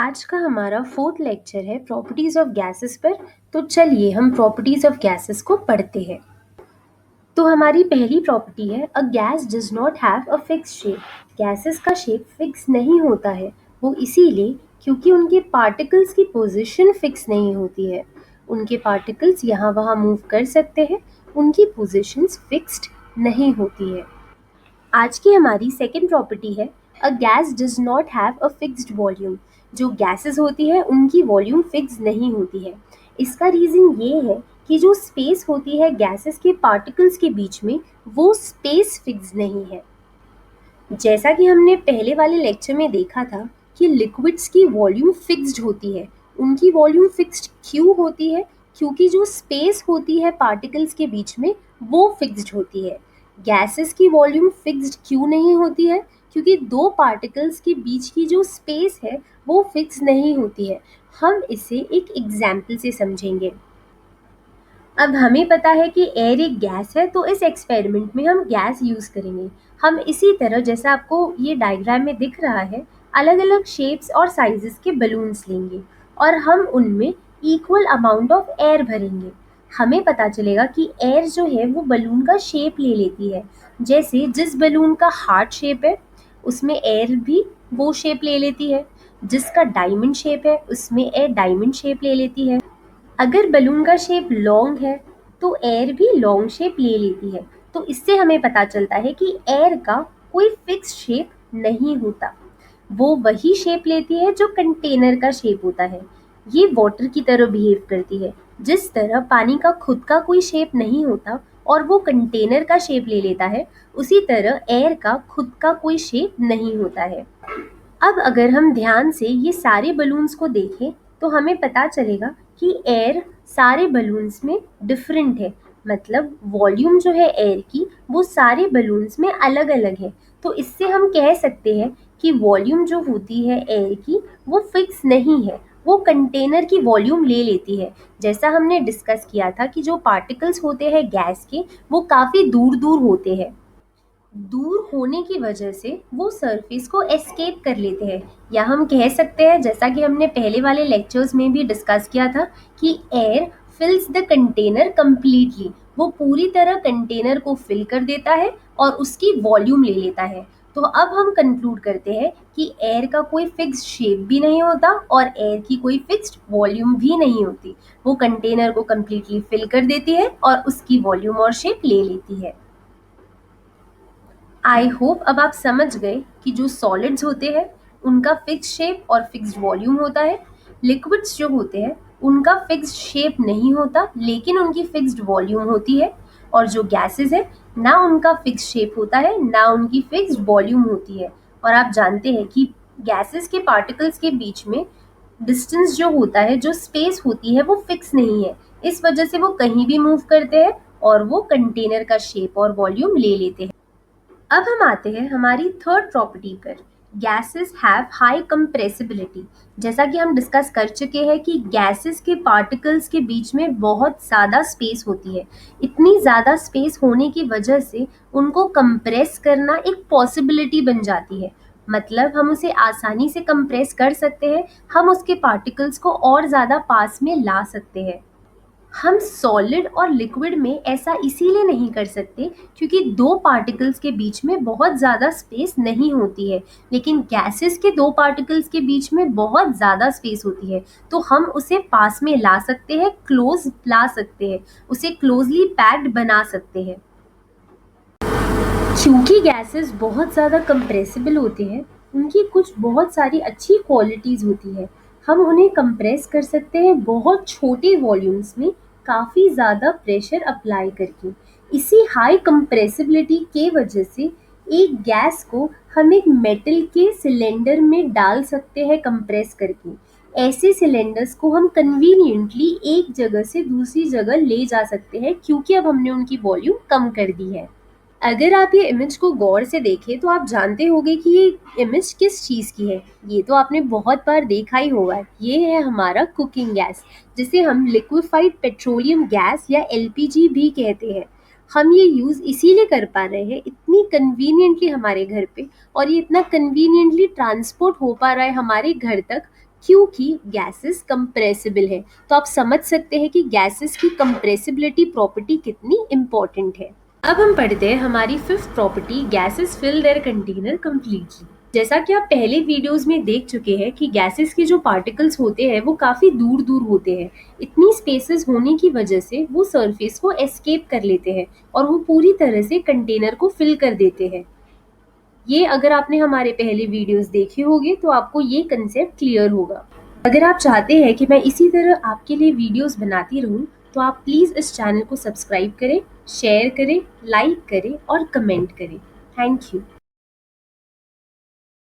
आज का हमारा फोर्थ लेक्चर है प्रॉपर्टीज ऑफ गैसेस पर। तो चलिए हम प्रॉपर्टीज ऑफ गैसेस को पढ़ते हैं। तो हमारी पहली प्रॉपर्टी है a gas does not have a fix shape. Gases का शेप फिक्स नहीं होता है, वो इसीलिए क्योंकि उनके पार्टिकल्स की पोजीशन फिक्स नहीं होती है। उनके पार्टिकल्स यहाँ वहाँ मूव कर सकते हैं, उनकी पोजीशंस फिक्स्ड नहीं होती है। आज की हमारी सेकेंड प्रॉपर्टी है a gas does not have a fixed volume. जो गैसेस होती है उनकी वॉल्यूम फिक्स नहीं होती है। इसका रीज़न ये है कि जो स्पेस होती है गैसेस के पार्टिकल्स के बीच में, वो स्पेस फिक्स नहीं है। जैसा कि हमने पहले वाले लेक्चर में देखा था कि लिक्विड्स की वॉल्यूम फिक्स्ड होती है। उनकी वॉल्यूम फिक्स्ड क्यों होती है? क्योंकि जो स्पेस होती है पार्टिकल्स के बीच में, वो फिक्स्ड होती है। गैसेस की वॉल्यूम फिक्स्ड क्यों नहीं होती है? क्योंकि दो पार्टिकल्स के बीच की जो स्पेस है वो फिक्स नहीं होती है। हम इसे एक एग्जाम्पल से समझेंगे। अब हमें पता है कि एयर एक गैस है, तो इस एक्सपेरिमेंट में हम गैस यूज़ करेंगे। हम इसी तरह, जैसा आपको ये डायग्राम में दिख रहा है, अलग अलग शेप्स और साइजेस के बलून्स लेंगे और हम उनमें इक्वल अमाउंट ऑफ एयर भरेंगे। हमें पता चलेगा कि एयर जो है वो बलून का शेप ले लेती है। जैसे जिस बलून का हार्ट शेप है उसमें एयर भी वो शेप ले लेती है। जिसका डायमंड शेप है उसमें एयर डायमंड शेप ले लेती है। अगर बलून का शेप लॉन्ग है तो एयर भी लॉन्ग शेप ले लेती है। तो इससे हमें पता चलता है कि एयर का कोई फिक्स शेप नहीं होता। वो वही शेप लेती है जो कंटेनर का शेप होता है। ये वाटर की तरह बिहेव करती है। जिस तरह पानी का खुद का कोई शेप नहीं होता और वो कंटेनर का शेप ले लेता है, उसी तरह एयर का खुद का कोई शेप नहीं होता है। अब अगर हम ध्यान से ये सारे बलून्स को देखें तो हमें पता चलेगा कि एयर सारे बलून्स में डिफरेंट है। मतलब वॉल्यूम जो है एयर की वो सारे बलून्स में अलग अलग है। तो इससे हम कह सकते हैं कि वॉल्यूम जो होती है एयर की वो फिक्स नहीं है, वो कंटेनर की वॉल्यूम ले लेती है। जैसा हमने डिस्कस किया था कि जो पार्टिकल्स होते हैं गैस के वो काफ़ी दूर दूर होते हैं। दूर होने की वजह से वो सरफेस को एस्केप कर लेते हैं, या हम कह सकते हैं, जैसा कि हमने पहले वाले लेक्चर्स में भी डिस्कस किया था, कि एयर फिल्स द कंटेनर कंप्लीटली। वो पूरी तरह कंटेनर को फिल कर देता है और उसकी वॉल्यूम ले लेता है। तो अब हम कंक्लूड करते हैं कि एयर का कोई फिक्स्ड शेप भी नहीं होता और एयर की कोई फिक्स्ड वॉल्यूम भी नहीं होती। वो कंटेनर को कंप्लीटली फिल कर देती है और उसकी वॉल्यूम और शेप ले लेती है। आई होप अब आप समझ गए कि जो सॉलिड्स होते हैं उनका फिक्स शेप और फिक्स्ड वॉल्यूम होता है। लिक्विड्स जो होते हैं उनका फिक्स्ड शेप नहीं होता लेकिन उनकी फिक्स्ड वॉल्यूम होती है। और जो गैसेस है, ना उनका फिक्स शेप होता है ना उनकी फिक्स्ड वॉल्यूम होती है। और आप जानते हैं कि गैसेस के पार्टिकल्स के बीच में डिस्टेंस जो होता है, जो स्पेस होती है, वो फिक्स नहीं है। इस वजह से वो कहीं भी मूव करते हैं और वो कंटेनर का शेप और वॉल्यूम ले लेते हैं। अब हम आते हैं हमारी थर्ड प्रॉपर्टी पर। Gases have high compressibility. जैसा कि हम डिस्कस कर चुके हैं कि गैसेस के पार्टिकल्स के बीच में बहुत ज़्यादा स्पेस होती है। इतनी ज़्यादा स्पेस होने की वजह से उनको कंप्रेस करना एक पॉसिबिलिटी बन जाती है। मतलब हम उसे आसानी से कंप्रेस कर सकते हैं, हम उसके पार्टिकल्स को और ज़्यादा पास में ला सकते हैं। हम सॉलिड और लिक्विड में ऐसा इसीलिए नहीं कर सकते क्योंकि दो पार्टिकल्स के बीच में बहुत ज़्यादा स्पेस नहीं होती है। लेकिन गैसेस के दो पार्टिकल्स के बीच में बहुत ज़्यादा स्पेस होती है, तो हम उसे पास में ला सकते हैं, क्लोज ला सकते हैं, उसे क्लोजली पैक्ड बना सकते हैं। क्योंकि गैसेस बहुत ज़्यादा कंप्रेसिबल होते हैं, उनकी कुछ बहुत सारी अच्छी क्वालिटीज़ होती है। हम उन्हें कंप्रेस कर सकते हैं बहुत छोटे वॉल्यूम्स में, काफ़ी ज़्यादा प्रेशर अप्लाई करके। इसी हाई कंप्रेसिबिलिटी के वजह से एक गैस को हम एक मेटल के सिलेंडर में डाल सकते हैं कंप्रेस करके। ऐसे सिलेंडर्स को हम कन्वीनियंटली एक जगह से दूसरी जगह ले जा सकते हैं क्योंकि अब हमने उनकी वॉल्यूम कम कर दी है। अगर आप ये इमेज को गौर से देखें तो आप जानते होंगे कि ये इमेज किस चीज़ की है। ये तो आपने बहुत बार देखा ही होगा। ये है हमारा कुकिंग गैस, जिसे हम लिक्विफाइड पेट्रोलियम गैस या एलपीजी भी कहते हैं। हम ये यूज़ इसीलिए कर पा रहे हैं इतनी कन्वीनियंटली हमारे घर पे, और ये इतना कन्वीनियंटली ट्रांसपोर्ट हो पा रहा है हमारे घर तक, क्योंकि गैसेस कंप्रेसिबल है। तो आप समझ सकते हैं कि गैसेस की कंप्रेसिबिलिटी प्रॉपर्टी कितनी इंपॉर्टेंट है। अब हम पढ़ते हैं हमारी fifth property, gases fill their container completely. जैसा कि आप पहले वीडियोस में देख चुके हैं कि गैसेस के जो पार्टिकल्स होते हैं वो काफ़ी दूर दूर होते हैं। इतनी स्पेसेस होने की वजह से वो सरफेस को एस्केप कर लेते हैं और वो पूरी तरह से कंटेनर को फिल कर देते हैं। ये अगर आपने हमारे पहले वीडियोस देखे होंगे तो आपको ये कंसेप्ट क्लियर होगा। अगर आप चाहते हैं कि मैं इसी तरह आपके लिए वीडियोस बनाती रहूं तो आप प्लीज़ इस चैनल को सब्सक्राइब करें, शेयर करें, लाइक करें और कमेंट करें। Thank you.